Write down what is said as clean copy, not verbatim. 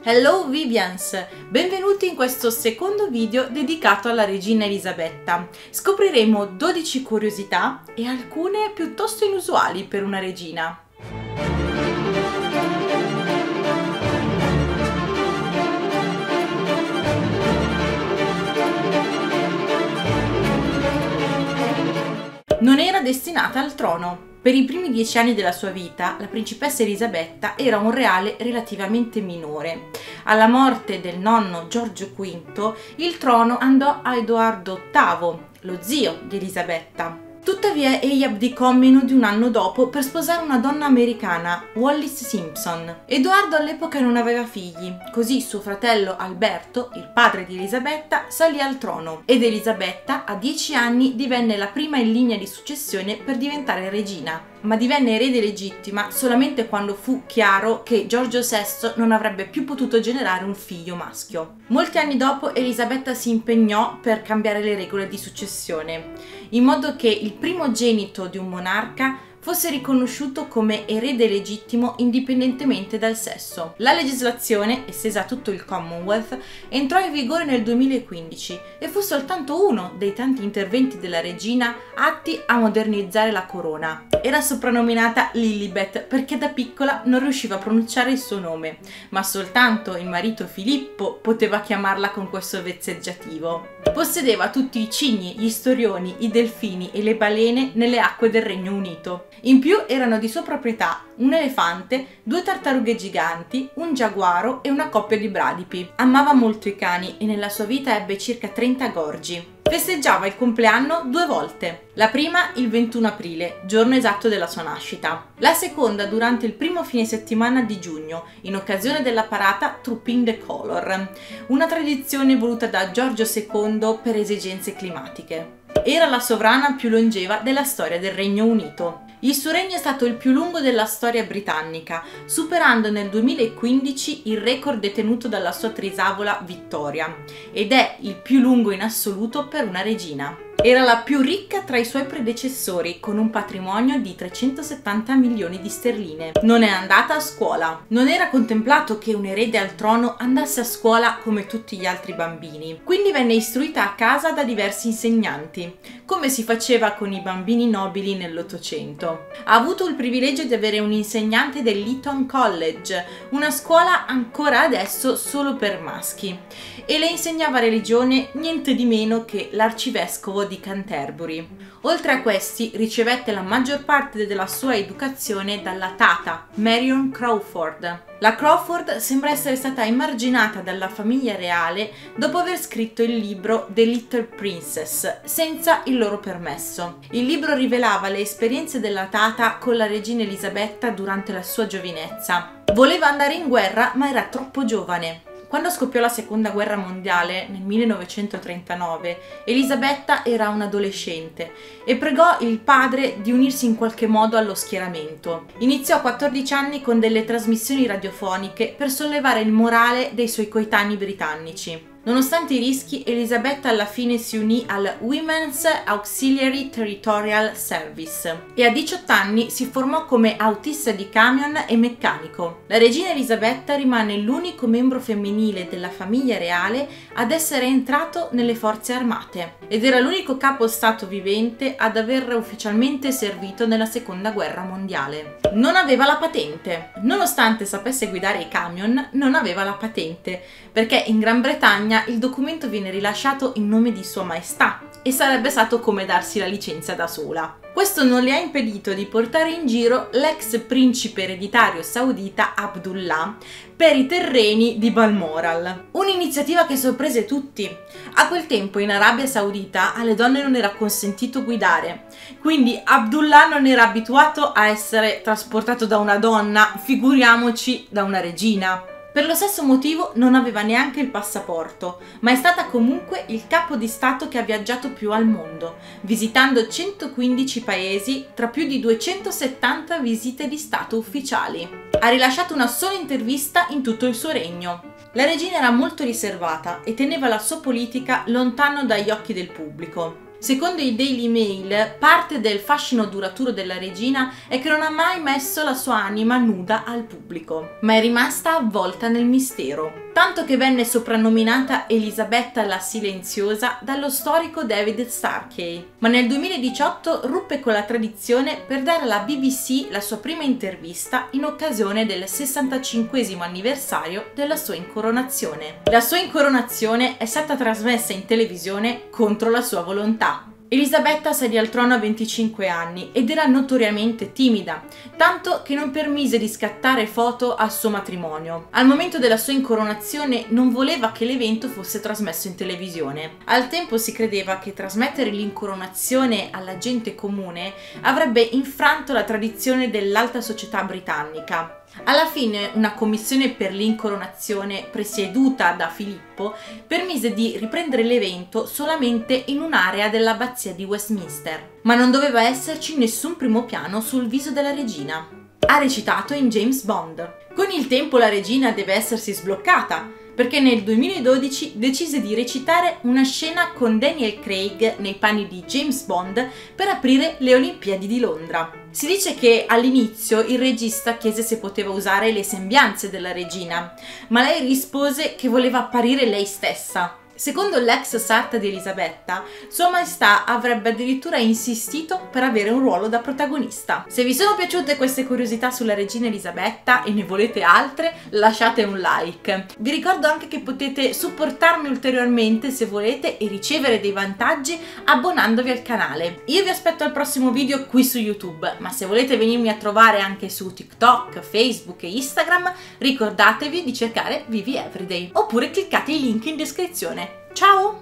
Hello Vivians! Benvenuti in questo secondo video dedicato alla regina Elisabetta. Scopriremo 12 curiosità e alcune piuttosto inusuali per una regina. Non era destinata al trono. Per i primi 10 anni della sua vita, la principessa Elisabetta era un reale relativamente minore. Alla morte del nonno Giorgio V, il trono andò a Edoardo VIII, lo zio di Elisabetta. Tuttavia egli abdicò meno di un anno dopo per sposare una donna americana, Wallis Simpson. Edoardo all'epoca non aveva figli, così suo fratello Alberto, il padre di Elisabetta, salì al trono ed Elisabetta a 10 anni divenne la prima in linea di successione per diventare regina. Ma divenne erede legittima solamente quando fu chiaro che Giorgio VI non avrebbe più potuto generare un figlio maschio. Molti anni dopo Elisabetta si impegnò per cambiare le regole di successione, in modo che il primogenito di un monarca fosse riconosciuto come erede legittimo indipendentemente dal sesso. La legislazione, estesa a tutto il Commonwealth, entrò in vigore nel 2015 e fu soltanto uno dei tanti interventi della regina atti a modernizzare la corona. Era soprannominata Lilibet perché da piccola non riusciva a pronunciare il suo nome, ma soltanto il marito Filippo poteva chiamarla con questo vezzeggiativo. Possedeva tutti i cigni, gli storioni, i delfini e le balene nelle acque del Regno Unito. In più erano di sua proprietà un elefante, 2 tartarughe giganti, un giaguaro e una coppia di bradipi. Amava molto i cani e nella sua vita ebbe circa 30 gorgi. Festeggiava il compleanno 2 volte. La prima il 21 aprile, giorno esatto della sua nascita. La seconda durante il primo fine settimana di giugno, in occasione della parata Trooping the Colour, una tradizione voluta da Giorgio II per esigenze climatiche. Era la sovrana più longeva della storia del Regno Unito. Il suo regno è stato il più lungo della storia britannica, superando nel 2015 il record detenuto dalla sua trisavola Vittoria, ed è il più lungo in assoluto per una regina. Era la più ricca tra i suoi predecessori, con un patrimonio di 370 milioni di sterline. Non è andata a scuola. Non era contemplato che un erede al trono andasse a scuola come tutti gli altri bambini. Quindi venne istruita a casa da diversi insegnanti, come si faceva con i bambini nobili nell'Ottocento. Ha avuto il privilegio di avere un insegnante dell'Eton College, una scuola ancora adesso solo per maschi, e le insegnava religione niente di meno che l'arcivescovo di Canterbury. Oltre a questi ricevette la maggior parte della sua educazione dalla tata Marion Crawford. La Crawford sembra essere stata emarginata dalla famiglia reale dopo aver scritto il libro The Little Princess senza il loro permesso. Il libro rivelava le esperienze della tata con la regina Elisabetta durante la sua giovinezza. Voleva andare in guerra ma era troppo giovane. Quando scoppiò la seconda guerra mondiale nel 1939, Elisabetta era un'adolescente e pregò il padre di unirsi in qualche modo allo schieramento. Iniziò a 14 anni con delle trasmissioni radiofoniche per sollevare il morale dei suoi coetanei britannici. Nonostante i rischi, Elisabetta alla fine si unì al Women's Auxiliary Territorial Service e a 18 anni si formò come autista di camion e meccanico. La regina Elisabetta rimane l'unico membro femminile della famiglia reale ad essere entrato nelle forze armate ed era l'unico capo stato vivente ad aver ufficialmente servito nella seconda guerra mondiale. Non aveva la patente. Nonostante sapesse guidare i camion, non aveva la patente, perché in Gran Bretagna il documento viene rilasciato in nome di Sua Maestà e sarebbe stato come darsi la licenza da sola. Questo non le ha impedito di portare in giro l'ex principe ereditario saudita Abdullah per i terreni di Balmoral. Un'iniziativa che sorprese tutti. A quel tempo in Arabia Saudita alle donne non era consentito guidare, quindi Abdullah non era abituato a essere trasportato da una donna, figuriamoci da una regina. Per lo stesso motivo non aveva neanche il passaporto, ma è stata comunque il capo di Stato che ha viaggiato più al mondo, visitando 115 paesi tra più di 270 visite di Stato ufficiali. Ha rilasciato una sola intervista in tutto il suo regno. La regina era molto riservata e teneva la sua politica lontano dagli occhi del pubblico. Secondo il Daily Mail, parte del fascino duraturo della regina è che non ha mai messo la sua anima nuda al pubblico, ma è rimasta avvolta nel mistero, tanto che venne soprannominata Elisabetta la Silenziosa dallo storico David Starkey. Ma nel 2018 ruppe con la tradizione per dare alla BBC la sua prima intervista in occasione del 65esimo anniversario della sua incoronazione. La sua incoronazione è stata trasmessa in televisione contro la sua volontà. Elisabetta salì al trono a 25 anni ed era notoriamente timida, tanto che non permise di scattare foto al suo matrimonio. Al momento della sua incoronazione non voleva che l'evento fosse trasmesso in televisione. Al tempo si credeva che trasmettere l'incoronazione alla gente comune avrebbe infranto la tradizione dell'alta società britannica. Alla fine una commissione per l'incoronazione presieduta da Filippo permise di riprendere l'evento solamente in un'area dell'abbazia di Westminster, ma non doveva esserci nessun primo piano sul viso della regina. Ha recitato in James Bond. Con il tempo la regina deve essersi sbloccata, perché nel 2012 decise di recitare una scena con Daniel Craig nei panni di James Bond per aprire le Olimpiadi di Londra. Si dice che all'inizio il regista chiese se poteva usare le sembianze della regina, ma lei rispose che voleva apparire lei stessa. Secondo l'ex sarta di Elisabetta, Sua Maestà avrebbe addirittura insistito per avere un ruolo da protagonista. Se vi sono piaciute queste curiosità sulla regina Elisabetta e ne volete altre, lasciate un like. Vi ricordo anche che potete supportarmi ulteriormente se volete e ricevere dei vantaggi abbonandovi al canale. Io vi aspetto al prossimo video qui su YouTube, ma se volete venirmi a trovare anche su TikTok, Facebook e Instagram, ricordatevi di cercare Vivi Everyday, oppure cliccate i link in descrizione. Ciao!